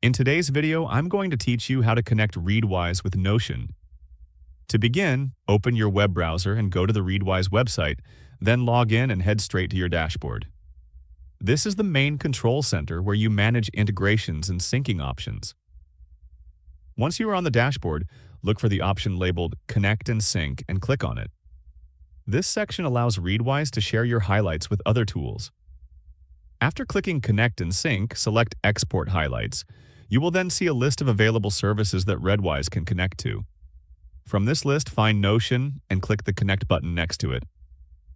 In today's video, I'm going to teach you how to connect Readwise with Notion. To begin, open your web browser and go to the Readwise website, then log in and head straight to your dashboard. This is the main control center where you manage integrations and syncing options. Once you are on the dashboard, look for the option labeled Connect and Sync and click on it. This section allows Readwise to share your highlights with other tools. After clicking Connect and Sync, select Export Highlights. You will then see a list of available services that Readwise can connect to. From this list, find Notion and click the Connect button next to it.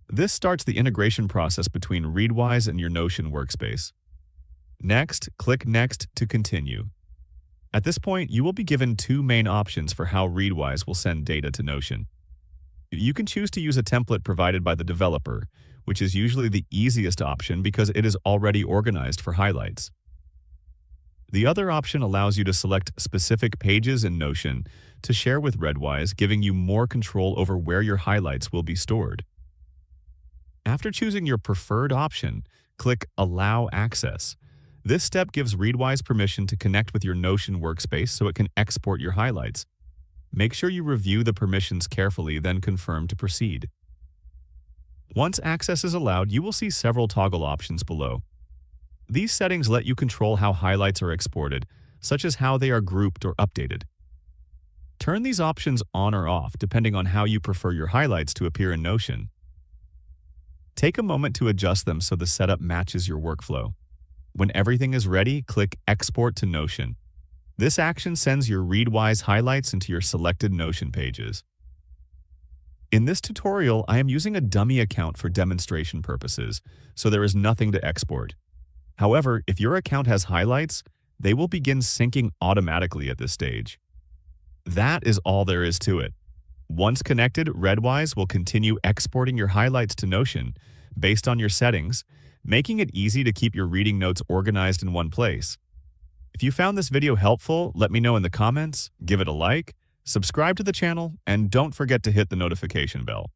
This starts the integration process between Readwise and your Notion workspace. Next, click Next to continue. At this point, you will be given two main options for how Readwise will send data to Notion. You can choose to use a template provided by the developer, which is usually the easiest option because it is already organized for highlights. The other option allows you to select specific pages in Notion to share with Readwise, giving you more control over where your highlights will be stored. After choosing your preferred option, click Allow Access. This step gives Readwise permission to connect with your Notion workspace so it can export your highlights. Make sure you review the permissions carefully, then confirm to proceed. Once access is allowed, you will see several toggle options below. These settings let you control how highlights are exported, such as how they are grouped or updated. Turn these options on or off depending on how you prefer your highlights to appear in Notion. Take a moment to adjust them so the setup matches your workflow. When everything is ready, click Export to Notion. This action sends your Readwise highlights into your selected Notion pages. In this tutorial, I am using a dummy account for demonstration purposes, so there is nothing to export. However, if your account has highlights, they will begin syncing automatically at this stage. That is all there is to it. Once connected, Readwise will continue exporting your highlights to Notion based on your settings, making it easy to keep your reading notes organized in one place. If you found this video helpful, let me know in the comments, give it a like, subscribe to the channel, and don't forget to hit the notification bell.